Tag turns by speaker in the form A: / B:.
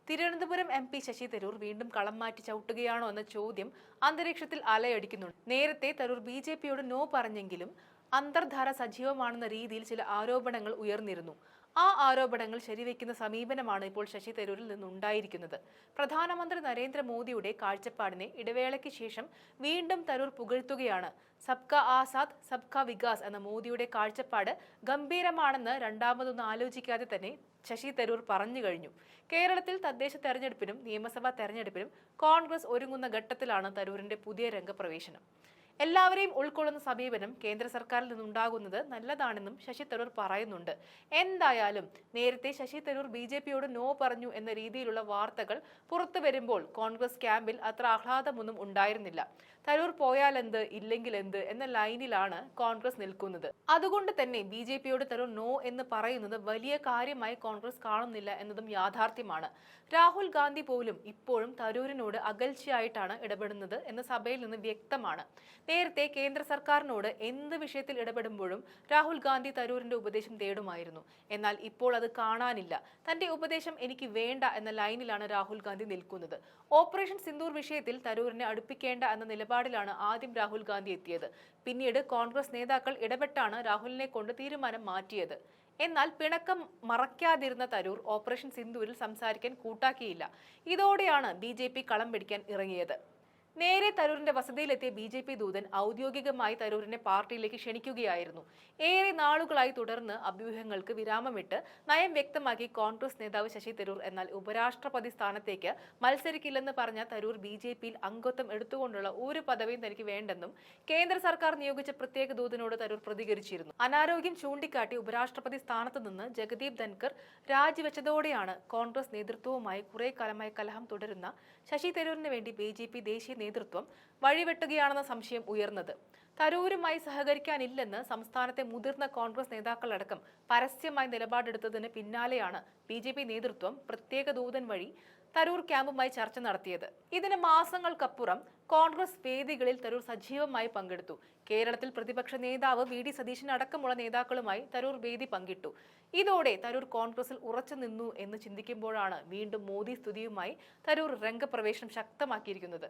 A: Thiruvananthapuram MP Sasi Tharoor വീണ്ടും കളം മാറ്റി ചവിട്ടുകയാണോ എന്ന ചോദ്യം അന്തരീക്ഷത്തിൽ അലയടിക്കുന്നുണ്ട്. നേരത്തെ തരൂർ BJPയോട് നോ പറഞ്ഞെങ്കിലും അന്തർധാര സജീവമാണെന്ന രീതിയിൽ ചില ആരോപണങ്ങൾ ഉയർന്നിരുന്നു. ആ ആരോപണങ്ങൾ ശരിവെക്കുന്ന സമീപനമാണ് ഇപ്പോൾ ശശി തരൂരിൽ നിന്നുണ്ടായിരിക്കുന്നത്. പ്രധാനമന്ത്രി നരേന്ദ്രമോദിയുടെ കാഴ്ചപ്പാടിനെ ഇടവേളയ്ക്ക് ശേഷം വീണ്ടും തരൂർ പുകഴ്ത്തുകയാണ്. സബ്കാ ആസാദ് സബ്കാ വികാസ് എന്ന മോദിയുടെ കാഴ്ചപ്പാട് ഗംഭീരമാണെന്ന് രണ്ടാമതൊന്നും ആലോചിക്കാതെ തന്നെ ശശി തരൂർ പറഞ്ഞു കഴിഞ്ഞു. കേരളത്തിൽ തദ്ദേശ തെരഞ്ഞെടുപ്പിനും നിയമസഭാ തെരഞ്ഞെടുപ്പിനും കോൺഗ്രസ് ഒരുങ്ങുന്ന ഘട്ടത്തിലാണ് തരൂരിന്റെ പുതിയ രംഗപ്രവേശനം. എല്ലാവരെയും ഉൾക്കൊള്ളുന്ന സമീപനം കേന്ദ്ര സർക്കാരിൽ നിന്നുണ്ടാകുന്നത് നല്ലതാണെന്നും ശശി തരൂർ പറയുന്നുണ്ട്. എന്തായാലും നേരത്തെ ശശി തരൂർ BJPയോട് നോ പറഞ്ഞു എന്ന രീതിയിലുള്ള വാർത്തകൾ പുറത്തു വരുമ്പോൾ കോൺഗ്രസ് ക്യാമ്പിൽ അത്ര ആഹ്ലാദമൊന്നും ഉണ്ടായിരുന്നില്ല. തരൂർ പോയാൽ എന്ത്, ഇല്ലെങ്കിൽ എന്ത് എന്ന ലൈനിലാണ് കോൺഗ്രസ് നിൽക്കുന്നത്. അതുകൊണ്ട് തന്നെ BJPയോട് തരൂർ നോ എന്ന് പറയുന്നത് വലിയ കാര്യമായി കോൺഗ്രസ് കാണുന്നില്ല എന്നതും യാഥാർത്ഥ്യമാണ്. രാഹുൽ ഗാന്ധി പോലും ഇപ്പോഴും തരൂരിനോട് അകൽച്ചയായിട്ടാണ് ഇടപെടുന്നത് എന്ന് സഭയിൽ നിന്ന് വ്യക്തമാണ്. നേരത്തെ കേന്ദ്ര സർക്കാരിനോട് എന്ത് വിഷയത്തിൽ ഇടപെടുമ്പോഴും രാഹുൽ ഗാന്ധി തരൂരിന്റെ ഉപദേശം തേടുമായിരുന്നു. എന്നാൽ ഇപ്പോൾ അത് കാണാനില്ല. തന്റെ ഉപദേശം എനിക്ക് വേണ്ട എന്ന ലൈനിലാണ് രാഹുൽ ഗാന്ധി നിൽക്കുന്നത്. ഓപ്പറേഷൻ സിന്ദൂർ വിഷയത്തിൽ തരൂരിനെ അടുപ്പിക്കേണ്ട എന്ന നിലപാടിലാണ് ആദ്യം രാഹുൽ ഗാന്ധി എത്തിയത്. പിന്നീട് കോൺഗ്രസ് നേതാക്കൾ ഇടപെട്ടാണ് രാഹുലിനെ കൊണ്ട് തീരുമാനം മാറ്റിയത്. എന്നാൽ പിണക്കം മറയ്ക്കാതിരുന്ന തരൂർ ഓപ്പറേഷൻ സിന്ദൂരിൽ സംസാരിക്കാൻ കൂട്ടാക്കിയില്ല. ഇതോടെയാണ് BJP കളം പിടിക്കാൻ ഇറങ്ങിയത്. നേരെ തരൂരിന്റെ വസതിയിലെത്തിയ BJP ദൂതൻ ഔദ്യോഗികമായി തരൂരിനെ പാർട്ടിയിലേക്ക് ക്ഷണിക്കുകയായിരുന്നു. ഏറെ നാളുകളായി തുടർന്ന് അഭ്യൂഹങ്ങൾക്ക് വിരാമമിട്ട് നയം വ്യക്തമാക്കി കോൺഗ്രസ് നേതാവ് ശശി തരൂർ. എന്നാൽ ഉപരാഷ്ട്രപതി സ്ഥാനത്തേക്ക് മത്സരിക്കില്ലെന്ന് പറഞ്ഞ തരൂർ BJPയിൽ അംഗത്വം എടുത്തുകൊണ്ടുള്ള ഒരു പദവിയും തനിക്ക് വേണ്ടെന്നും കേന്ദ്ര സർക്കാർ നിയോഗിച്ച പ്രത്യേക ദൂതനോട് തരൂർ പ്രതികരിച്ചിരുന്നു. അനാരോഗ്യം ചൂണ്ടിക്കാട്ടി ഉപരാഷ്ട്രപതി സ്ഥാനത്ത് നിന്ന് ജഗദീപ് ധൻകർ രാജിവെച്ചതോടെയാണ് കോൺഗ്രസ് നേതൃത്വവുമായി കുറെ കാലമായി കലഹം തുടരുന്ന ശശി തരൂരിന് വേണ്ടി BJP ദേശീയ നേതൃത്വം വഴിവെട്ടുകയാണെന്ന സംശയം ഉയർന്നത്. തരൂരുമായി സഹകരിക്കാനില്ലെന്ന് സംസ്ഥാനത്തെ മുതിർന്ന കോൺഗ്രസ് നേതാക്കളടക്കം പരസ്യമായി നിലപാടെടുത്തതിന് പിന്നാലെയാണ് BJP നേതൃത്വം പ്രത്യേക ദൂതൻ വഴി തരൂർ ക്യാമ്പുമായി ചർച്ച നടത്തിയത്. ഇതിന് മാസങ്ങൾക്കപ്പുറം കോൺഗ്രസ് വേദികളിൽ തരൂർ സജീവമായി പങ്കെടുത്തു. കേരളത്തിൽ പ്രതിപക്ഷ നേതാവ് VD സതീശൻ അടക്കമുള്ള നേതാക്കളുമായി തരൂർ വേദി പങ്കിട്ടു. ഇതോടെ തരൂർ കോൺഗ്രസിൽ ഉറച്ചു നിന്നു എന്ന് ചിന്തിക്കുമ്പോഴാണ് വീണ്ടും മോദി സ്തുതിയുമായി തരൂർ രംഗപ്രവേശനം ശക്തമാക്കിയിരിക്കുന്നത്.